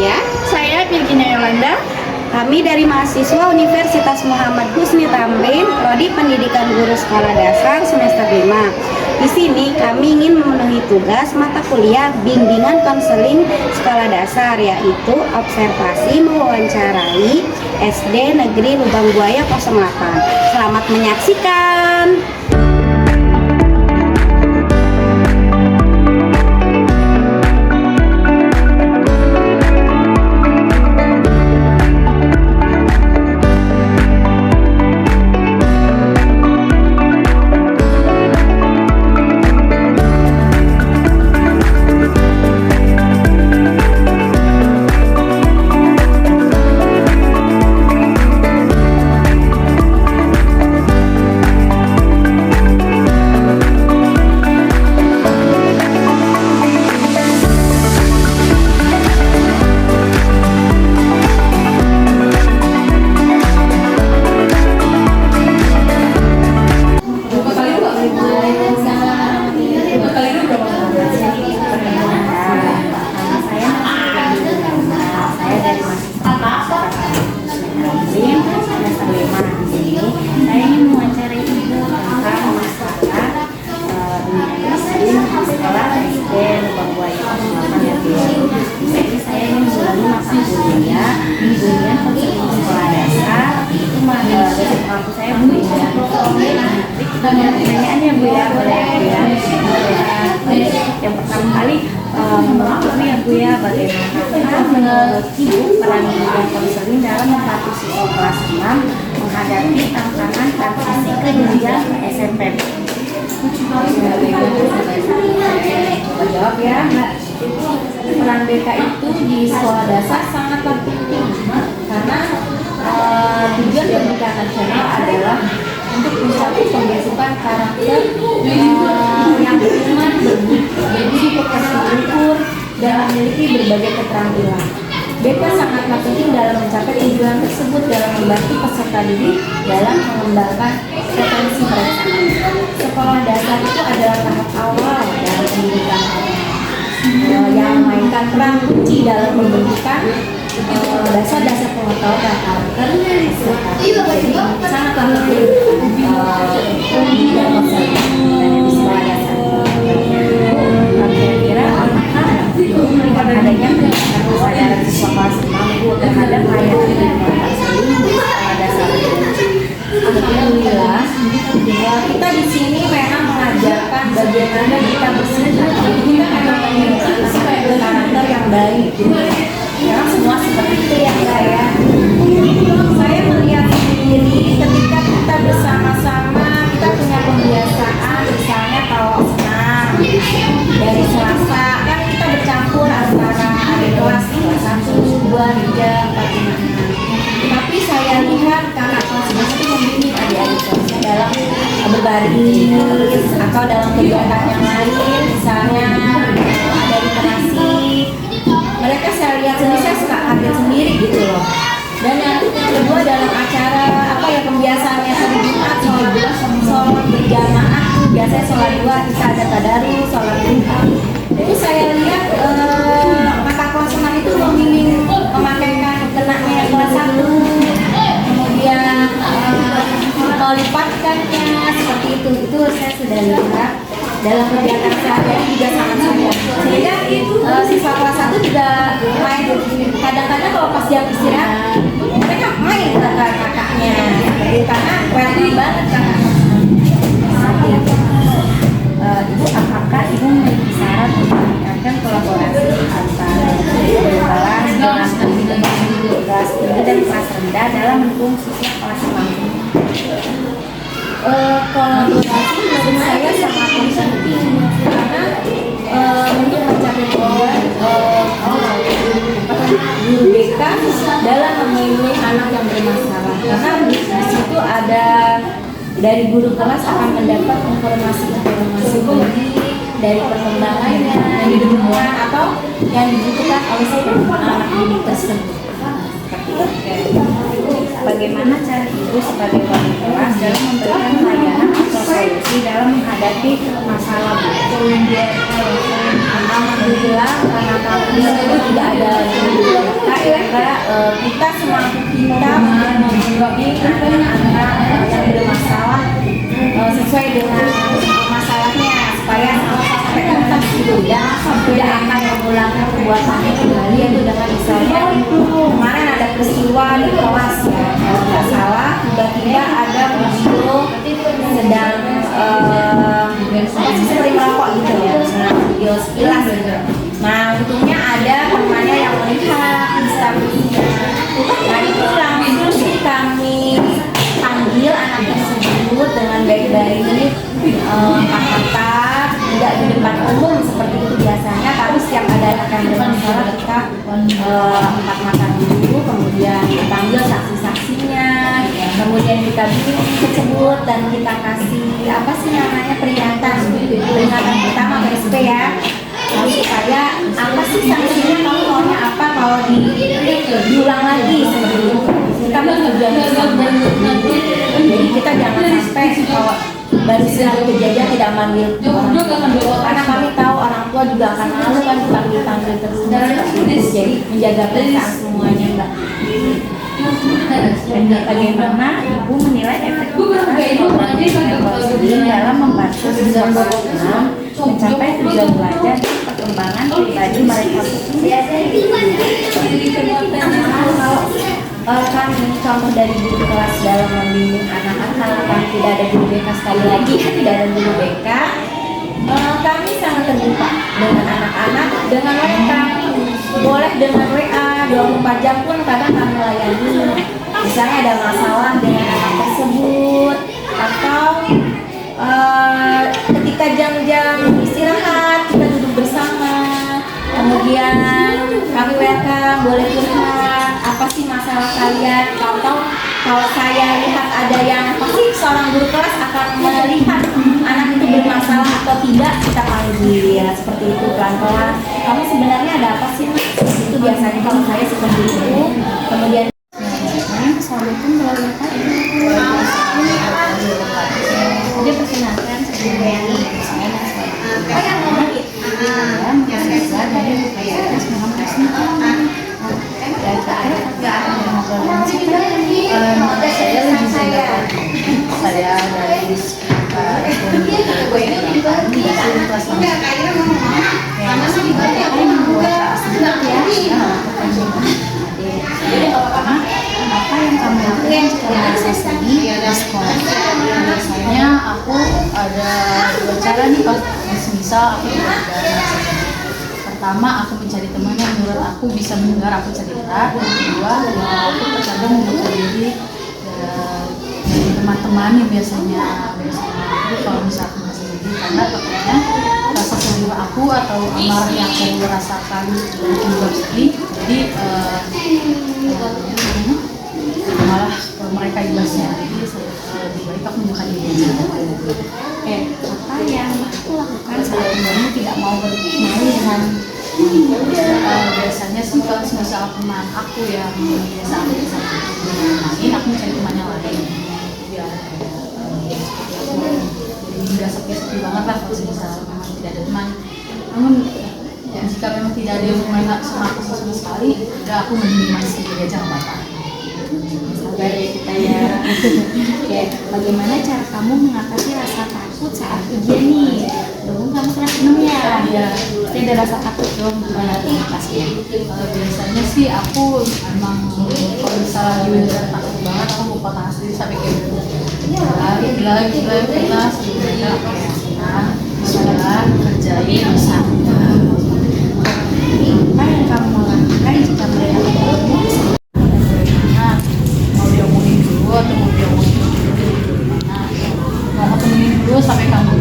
Ania. Saya Virginia Yolanda. Kami dari mahasiswa Universitas Muhammad Husni Tamrin, Prodi Pendidikan Guru Sekolah Dasar semester 5. Di sini kami ingin memenuhi tugas mata kuliah bimbingan konseling sekolah dasar, yaitu observasi mewawancarai SD Negeri Lubang Buaya 08. Selamat menyaksikan. Pertanyaannya Bu ya, boleh ya. Yang pertama kali menurut ya Bu ya, bagaimana menurut Ibu peran bimbingan konseling dalam membantu siswa kelas 6 menghadapi tantangan transisi ke jenjang SMP? Coba jawab ya. Peran BK itu di sekolah dasar sangatlah penting karena tujuan pendidikan nasional adalah untuk mencapai pembentukan karakter yang beriman, berbudi pekerti berukur, dan memiliki berbagai keterampilan. BK sangatlah penting dalam mencapai tujuan tersebut dalam membantu peserta didik dalam mengembangkan potensi mereka. Sekolah dasar itu adalah tahap awal dalam pendidikan yang memainkan peran kunci dalam pembentukan dasar-dasar pengetahuan dan karakter. Jadi sangatlah penting pendidikan konseling di sekolah dasar. Kira-kira apakah Ibu melihat adanya kesadaran siswa kelas 6 terhadap layanan pendidikan konseling di sekolah dasar? Alhamdulillah, kita di sini memang mengajarkan bagaimana kita bersikap. Kita akan memiliki karakter yang baik. Memang semua seperti itu ya saya. Saya melihat sendiri ketika kita bersama-sama, kita punya kebiasaan, misalnya kalau senang dari Selasa kan kita bercampur antara adik kelas 1, 2, 3, 4, 5. Tapi saya lihat kakak kelas 1 itu membimbing adik-adik kelasnya dalam berbaris atau dalam kegiatan yang lain, misalnya ada literasi. Mereka saya lihat sendiri, saya suka kaget sendiri gitu loh. Dan yang kedua dalam acara kebiasaannya hari Jumat sholat berjamaah, biasanya sholat 2, kita ada tadarus, sholat Jumat. Itu saya lihat kakak kelas 6 itu membimbing memakaikan kenaknya yang kelas 1, kemudian melipatkannya seperti itu saya sudah lihat dalam kegiatan sehari-hari juga sangat mudah. Sehingga siswa kelas 1 juga main. Kadang-kadang kalau pas jam istirahat mereka main kakak-kakaknya karena welcome banget kakak. Ibu, apakah Ibu memiliki saran untuk meningkatkan kolaborasi antara kelas dengan kelas tinggi dan kelas rendah dalam mendukung siswa kelas 6? Kolaborasi menurut saya sangat penting karena untuk mencapai tujuan guru BK dalam memilih anak yang bermasalah, karena di situ ada dari guru kelas akan mendapat informasi-informasi dari perkembangannya yang dibutuhkan atau yang dibutuhkan oleh si anak didik tersebut. Bagaimana cara Ibu sebagai wali kelas dalam memberikan layanan atau solusi dalam menghadapi masalah Bu? Alhamdulillah, karena tahun ini tidak ada guru kita semampu kita untuk membimbing anak-anak yang bermasalah sesuai dengan masalahnya supaya sampai tuntas gitu ya, tidak akan mengulangi perbuatannya kembali. Itu dengan misalnya kemarin ada peristiwa di kelas ya, kalau nggak salah tiba-tiba ada video sedang seperti merokok gitu ya, video sekilas gitu. Nah untungnya ada temannya yang melihat di sampingnya. Nah itu langsung kami panggil anak tersebut dengan baik-baik, kata-kata, tidak di depan umum seperti itu biasanya. Tapi setiap ada anak yang bermasalah kita angkat mata dulu, kemudian dipanggil saksi-saksinya, kemudian kita bikin tersebut dan kita kasih apa sih namanya peringatan pertama PSP ya. Supaya apa sih sanksinya, kamu maunya apa kalau diulang lagi seperti itu. Kita mau tujuan bersama. Jadi kita jangan sampai kalau baru sekali kejadian tidak manggil orang tua. Karena kami tahu orang tua juga akan malu kan dipanggil terus. Jadi menjaga perasaan semuanya Mbak. Dan bagaimana Ibu menilai efektivitas teknologi dalam membantu siswa program mencapai tujuan belajar dan perkembangan pribadi mereka? Kalau kami contoh dari guru kelas dalam membimbing anak-anak, kami tidak ada guru BK, sekali lagi tidak ada guru BK, kami sangat terbuka dengan anak-anak dengan mereka. Boleh dengan WA 24 jam pun kadang kami layani. Misalnya ada masalah dengan anak tersebut, atau ketika jam-jam istirahat kita duduk bersama, kemudian kami welcome, boleh curhat apa sih masalah kalian. Kalau saya lihat ada yang pasti seorang guru kelas akan melihat anak itu bermasalah atau tidak, kita panggil ya, seperti itu pelan-pelan. Kamu sebenarnya ada apa sih? Itu biasanya kalau saya seperti itu. Kemudian Assalamualaikum warahmatullahi wabarakatuh. Jadi perkenalkan saya saya mahasiswa dari Universitas Muhammad Ismail. Dan saya lebih saya dari kelas yang masih apa yang kamu lakukan setelah selesai di sekolah? Biasanya aku ada dua cara nih kalau misal aku pertama aku mencari teman yang menurut aku bisa mendengar aku cerita, dan kedua aku terkadang membuka diri dari teman-teman yang biasanya aku kalau misalnya masih sendiri, karena takutnya rasa sendiri aku atau amarah yang aku rasakan juga sedih, jadi malah mereka ibasnya. Jadi lebih baik aku membuka diri. Oke, apa yang aku lakukan saat kamu tidak mau bermain dengan biasanya sih kalau misalnya teman aku yang biasa aku main, aku mencari teman yang lain biar seperti aku nggak sepi-sepi banget lah kalau misalnya memang tidak ada teman. Namun ya, jika memang tidak ada yang main sama aku sama sekali, udah aku mending main sendiri aja, nggak apa-apa. Sabar ya kita ya. Oke, bagaimana cara kamu mengatasi rasa takut saat ujian nih? Dulu kamu kelas 6 ya? Iya. Pasti ada rasa takut dong kelasnya. Biasanya sih aku emang kalau misalnya bener takut banget, aku buka tangan sendiri sampai kayak gila kita sebenarnya bisa kerjain bisa. Apa yang kamu lakukan jika melihat temanmu mau diomongin dulu atau mau diomongin dulu gimana? Mau temenin dulu sampai kamu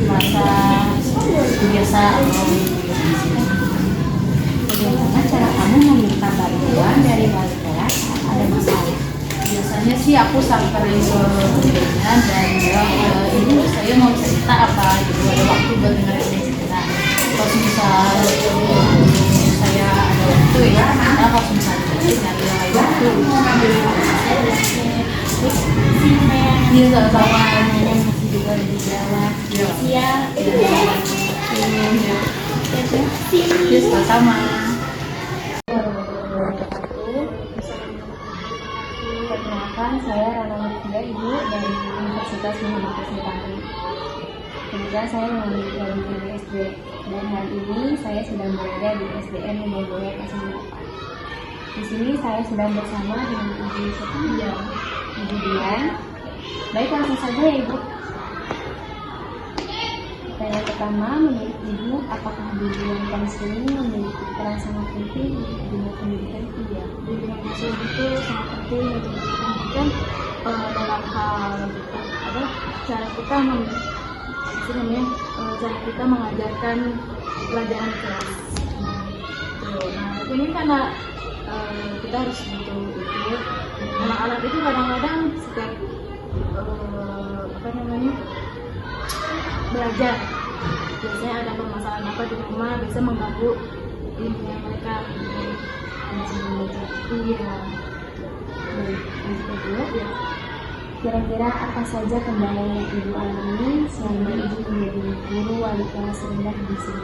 merasa biasa atau bagaimana cara kamu meminta bantuan dari wali kelas saat ada masalah? Biasanya sih aku samperin ke gurunya dan bilang ibu saya mau cerita apa gitu, ada waktu buat dengerin saya cerita. Kalau misal saya ada waktu ya, karena kalau misalnya nyari lagi waktu dia sama-sama masih juga di jalan siap sama Perkenalkan, saya Rana Lutfia, Ibu dari Universitas Muhammad Nusantara. Kemudian saya mengambil dari SD dan hari ini saya sedang berada di SDN Limogoya Kelas 8. Di sini saya sedang bersama dengan Ibu Setia, Ibu Dian. Baik, langsung saja ya Ibu. Pertanyaan pertama, menurut Ibu, apakah bimbingan konseling memiliki peran sangat penting untuk dunia pendidikan? Iya, bimbingan konseling itu sangat penting untuk pendidikan dalam hal apa cara kita cara kita mengajarkan pelajaran kelas. Nah, ini karena kita harus butuh itu. Anak-anak itu kadang-kadang setiap belajar, biasanya ada permasalahan apa di rumah, bisa mengganggu bimbingan mereka. Iya. Yang kedua, kira-kira apa saja kendala yang Ibu alami selama Ibu menjadi guru wali kelas rendah di sini?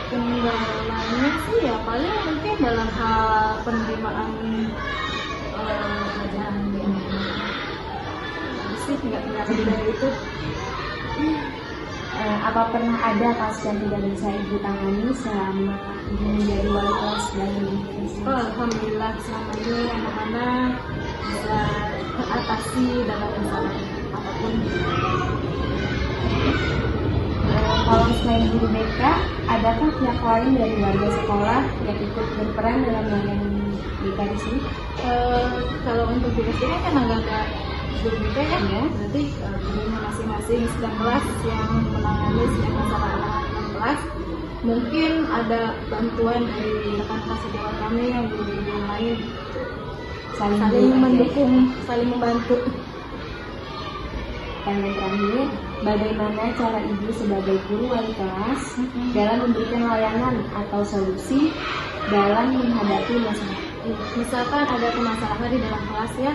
Kendalanya sih ya paling mungkin dalam hal penerimaan pelajaran yang sih nggak lebih dari itu. Apa pernah ada kasus yang tidak bisa Ibu tangani selama Ibu menjadi wali kelas dan Alhamdulillah selama ini anak-anak bisa teratasi dalam masalah apapun. Kalau selain guru BK, adakah pihak lain dari warga sekolah yang ikut berperan dalam melayani BK di sini? Kalau untuk di sini kan nggak ada guru BK kan ya, berarti gurunya masing-masing sedang kelas yang menangani setiap masalah anak-anak kelas. Mungkin ada bantuan dari rekan kelas sejawat kami yang guru-guru lain saling mendukung, saling membantu. Dan yang terakhir, bagaimana cara Ibu sebagai guru wali kelas dalam memberikan layanan atau solusi dalam menghadapi masalah? Misalkan ada permasalahan di dalam kelas ya,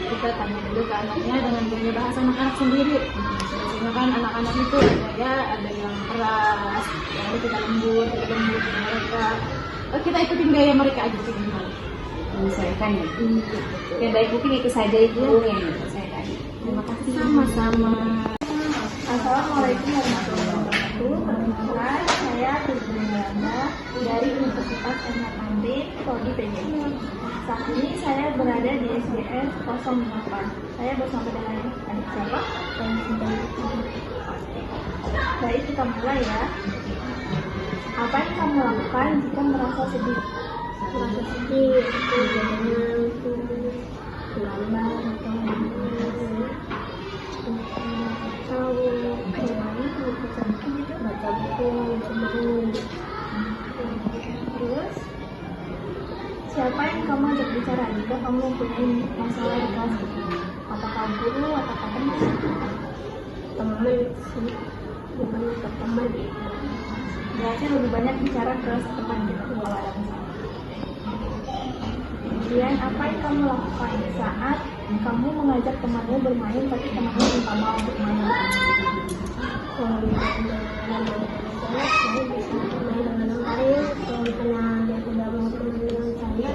kita tanya dulu ke anaknya dengan gaya bahasa anak-anak sendiri. Biasanya kan anak-anak itu ada yang keras, lalu kita lembut dengan mereka. Kita ikutin gaya mereka aja sih gimana. Menyesuaikan ya? Ya baik, mungkin itu saja Ibu yang saya tanya. Terima kasih. Sama-sama. Assalamualaikum warahmatullahi wabarakatuh. Perkenalkan, saya Rizky Yolanda dari Universitas Ahmad Tamrin, Prodi PJJ. Saat ini saya berada di SDN 08. Saya bersama dengan adik siapa? Baik, kita mulai ya. Apa yang kamu lakukan jika merasa sedih? Merasa sedih, itu lambat atau baca buku, terus siapa yang kamu ajak bicara jika kamu mempunyai masalah di kelas? Apakah guru atau teman? Teman sih, bukan ke teman. Berarti lebih banyak bicara ke teman gitu kalau ada masalah. Kemudian apa yang kamu lakukan saat kamu mengajak temanmu bermain tapi temanmu minta mau untuk main? Kalau saya bisa bermain dengan yang lain. Kalau misalnya dia tidak mau bermain dengan saya,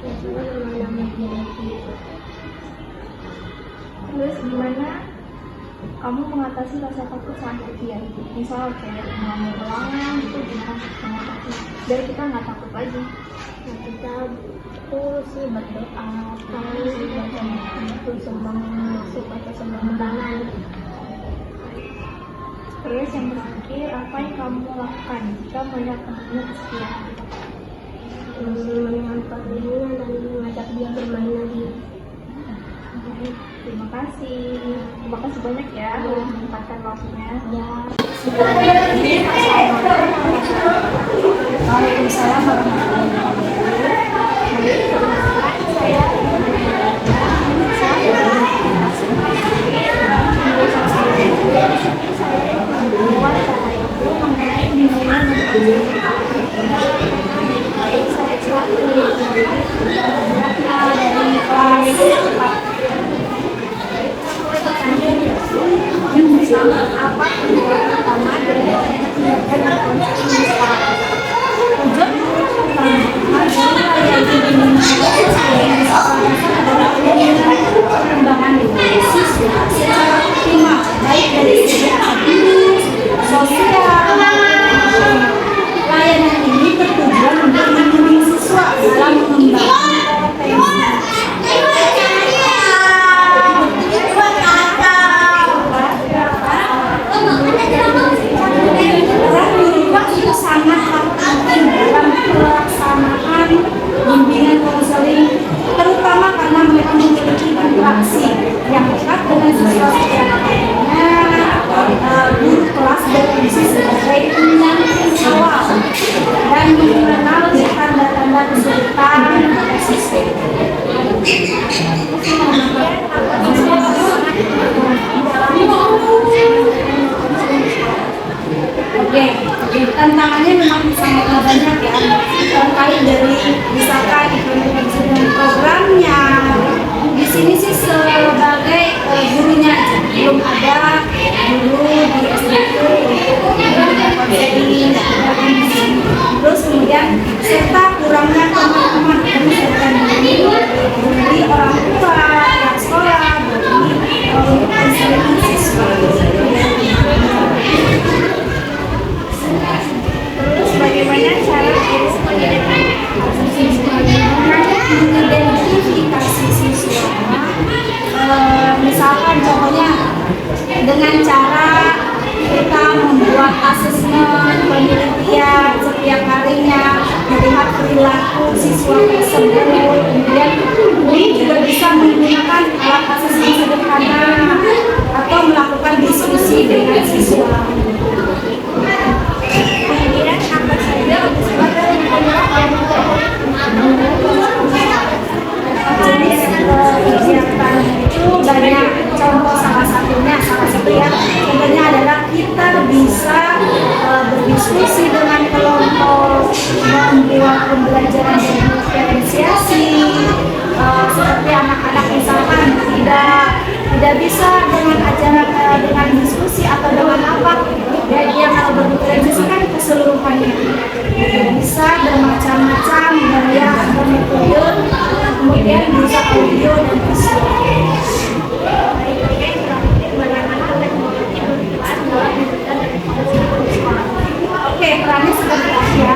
ya saya bermain dengan dia. Terus gimana kamu mengatasi rasa takut saat ujian? Misal kayak mau ulangan itu gimana mengatasi biar kita nggak takut lagi? Nah, kita itu sih berdoa, kalau itu sebelum masuk atau sebelum undangan. Terus yang terakhir, apa yang kamu lakukan jika melihat temanmu kesepian? Menyampaikannya dan mengajak dia bermain lagi. Baik, terima kasih. Terima kasih banyak ya sudah menyempatkan waktunya. Ya. Waalaikumsalam warahmatullahi wabarakatuh. Saya apa tujuan utama dari kegiatan konsumsi sekarang? Tujuan utama dari kegiatan konsumsi sekarang adalah siswa tersebut. Kemudian guru juga bisa menggunakan alat asesmen sederhana atau melakukan diskusi dengan siswa. Kemudian apa saja jenis kegiatan itu banyak. Contoh salah satu ya, contohnya adalah kita bisa berdiskusi dengan kelompok, membuat pembelajaran diferensiasi, seperti anak-anak misalkan tidak bisa dengan ajaran dengan diskusi atau dengan apa, ya dia kalau berdiferensiasi kan keseluruhannya, bisa bermacam-macam gaya atau metode, kemudian bisa audio dan visual. Oke, perannya seperti apa ya?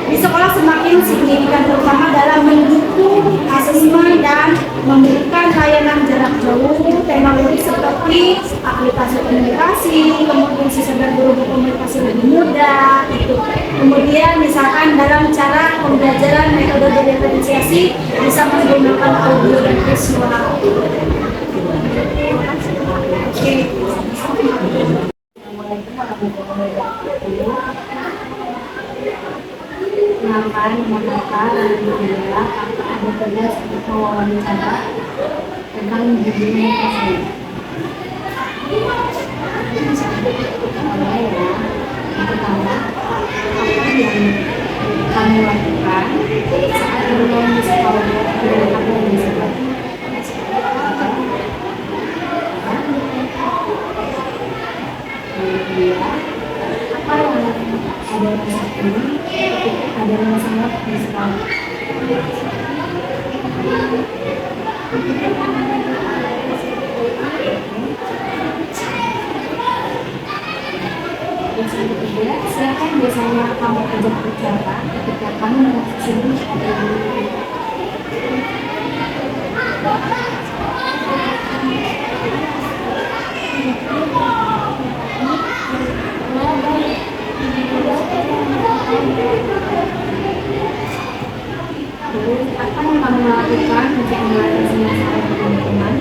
Di sekolah semakin signifikan terutama dalam mendukung asesmen dan memberikan layanan jarak jauh, teknologi seperti aplikasi komunikasi, kemudian sistem dan guru komunikasi lebih mudah, gitu. Kemudian misalkan dalam cara pembelajaran metode diferensiasi bisa menggunakan audio dan visual. Oke. Kenalkan, nama saya Alhamdulillah, ada tugas untuk wawancara tentang judulnya kasih. Ya, yang pertama, apa yang kami lakukan saat bermain di sekolah dengan apa yang disebut? Apa yang ada rasa ini ketika ada masalah di sekolah? Yang ketiga, siapa biasanya kamu ajak bicara ketika kamu merasa sedih atau apa yang kamu lakukan untuk mengatasi masalah dengan teman?